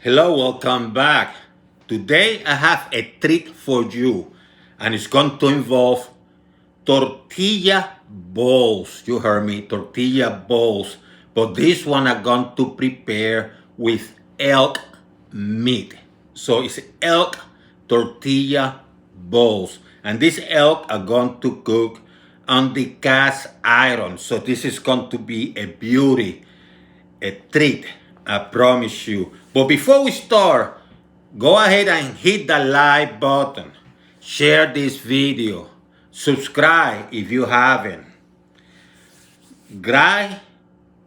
Hello, welcome back. Today I have a treat for you, and it's going to involve tortilla balls. You heard me, tortilla balls. But this one I'm going to prepare with elk meat. So it's elk tortilla balls. And these elk are going to cook on the cast iron. So this is going to be a beauty, a treat, I promise you. But before we start, go ahead and hit the like button, share this video, subscribe if you haven't. Write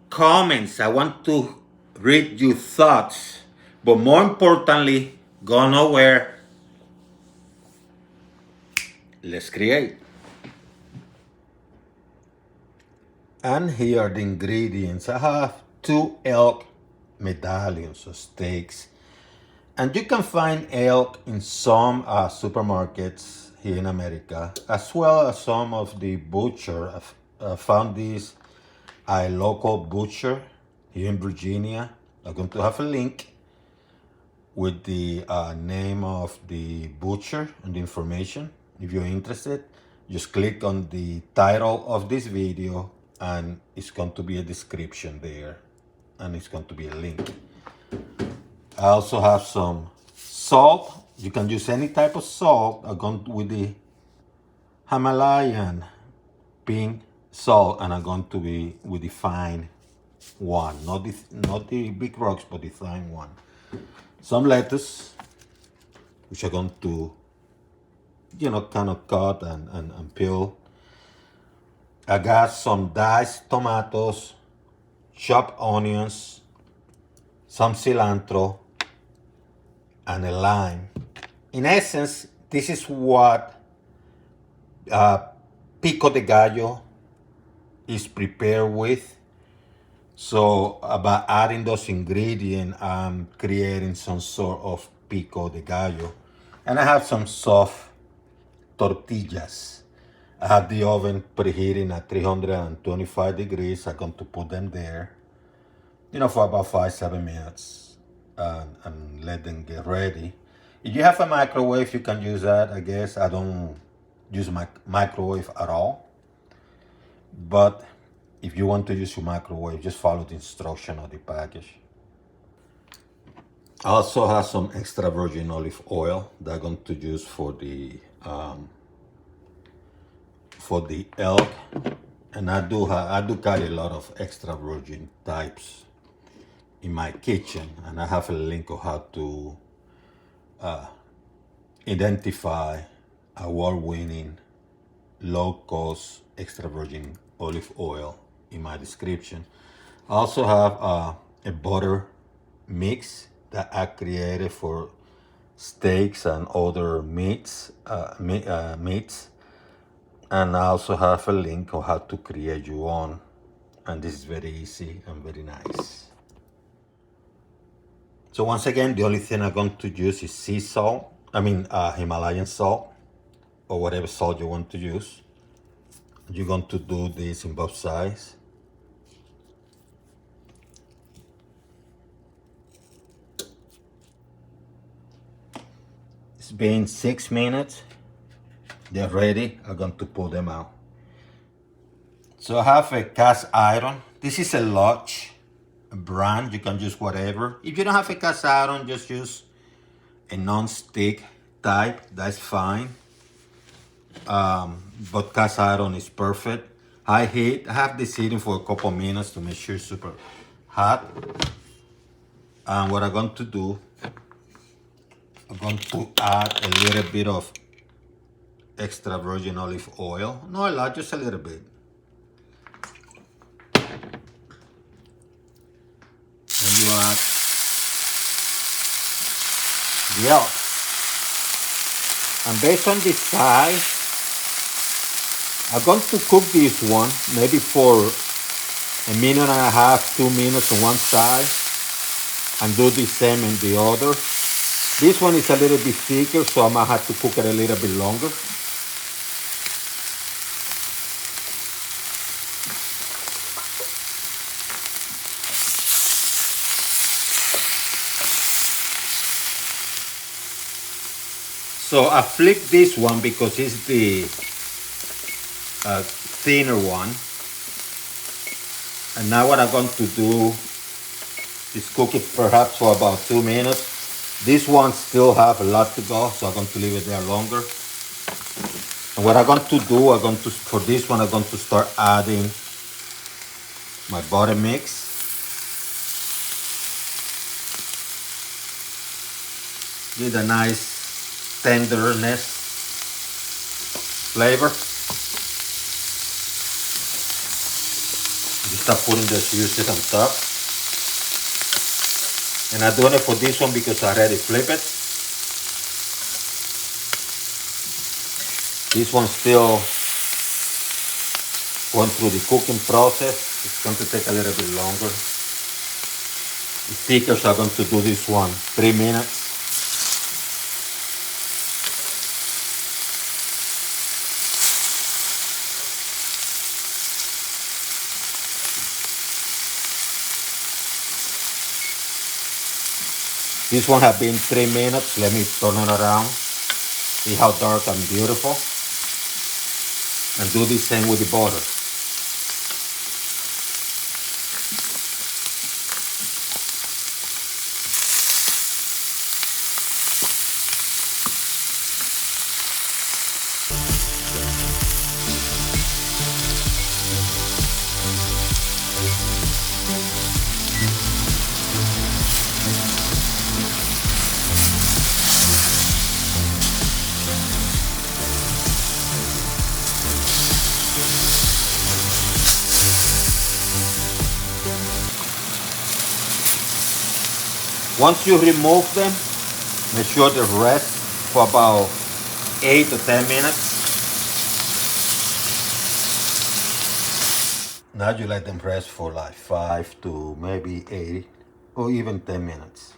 comments, I want to read your thoughts. But more importantly, go nowhere. Let's create. And here are the ingredients. I have 2 elk medallions or steaks. And you can find elk in some supermarkets here in America, as well as some of the butcher. I found this a local butcher here in Virginia. I'm going to have a link with the name of the butcher and the information. If you're interested, just click on the title of this video and it's going to be a description there and it's going to be a link. I also have some salt. You can use any type of salt. I'm going with the Himalayan pink salt, and I'm going to be with the fine one, not the big rocks, but the fine one. Some lettuce, which I'm going to, kind of cut and peel. I got some diced tomatoes, chopped onions, some cilantro, and a lime. In essence, this is what pico de gallo is prepared with. So by adding those ingredients, I'm creating some sort of pico de gallo. And I have some soft tortillas. I have the oven preheating at 325 degrees. I'm going to put them there, for about 5-7 minutes and let them get ready. If you have a microwave, you can use that, I guess. I don't use my microwave at all. But if you want to use your microwave, just follow the instruction of the package. I also have some extra virgin olive oil that I'm going to use for the elk. And I do carry a lot of extra virgin types in my kitchen, and I have a link of how to identify award-winning, low-cost extra virgin olive oil in my description. I also have a butter mix that I created for steaks and other meats. And I also have a link on how to create your own. And this is very easy and very nice. So once again, the only thing I'm going to use is sea salt. Himalayan salt, or whatever salt you want to use. You're going to do this in both sides. It's been 6 minutes. They're ready. I'm going to pull them out. So I have a cast iron. This is a Lodge brand. You can use whatever. If you don't have a cast iron, just use a non-stick type. That's fine. But cast iron is perfect. High heat. I have this heating for a couple minutes to make sure it's super hot. And what I'm going to do, I'm going to add a little bit of extra virgin olive oil. Not a lot, just a little bit. And you add the elk. And based on the size, I'm going to cook this one maybe for 1.5 minutes, 2 minutes on one side, and do the same in the other. This one is a little bit thicker, so I might have to cook it a little bit longer. So I flip this one because it's the thinner one. And now what I'm going to do is cook it perhaps for about 2 minutes. This one still have a lot to go, so I'm going to leave it there longer. And what I'm going to do, for this one, I'm going to start adding my butter mix. Get a nice tenderness flavor. Just start putting the juices on top. And I'm doing it for this one because I already flipped it. This one's still going through the cooking process. It's going to take a little bit longer. The thicker, so I'm going to do this one 3 minutes. This one has been 3 minutes. Let me turn it around. See how dark and beautiful. And do the same with the butter. Once you remove them, make sure they rest for about 8 to 10 minutes. Now you let them rest for like 5 to maybe 8 or even 10 minutes.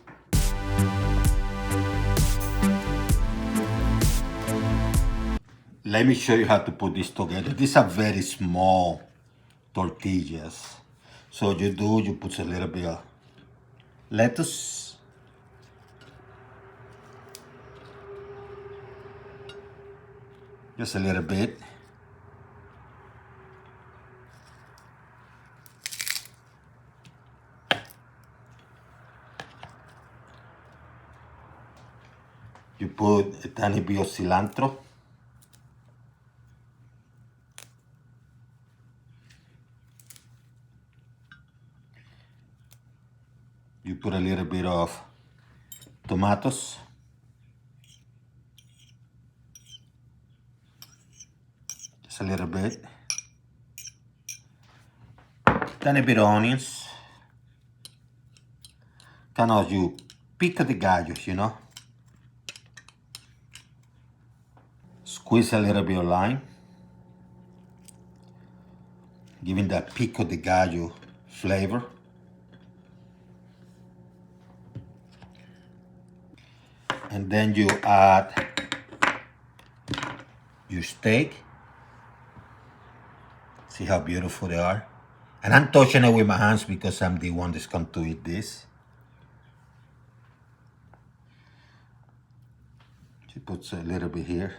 Let me show you how to put this together. These are very small tortillas. So you put a little bit of lettuce. Just a little bit. You put a tiny bit of cilantro. You put a little bit of tomatoes. Just a little bit. Tiny bit of onions. Kind of you pico de gallo, you know. Squeeze a little bit of lime. Giving that pico de gallo flavor. And then you add your steak. See how beautiful they are? And I'm touching it with my hands because I'm the one that's going to eat this. She puts a little bit here.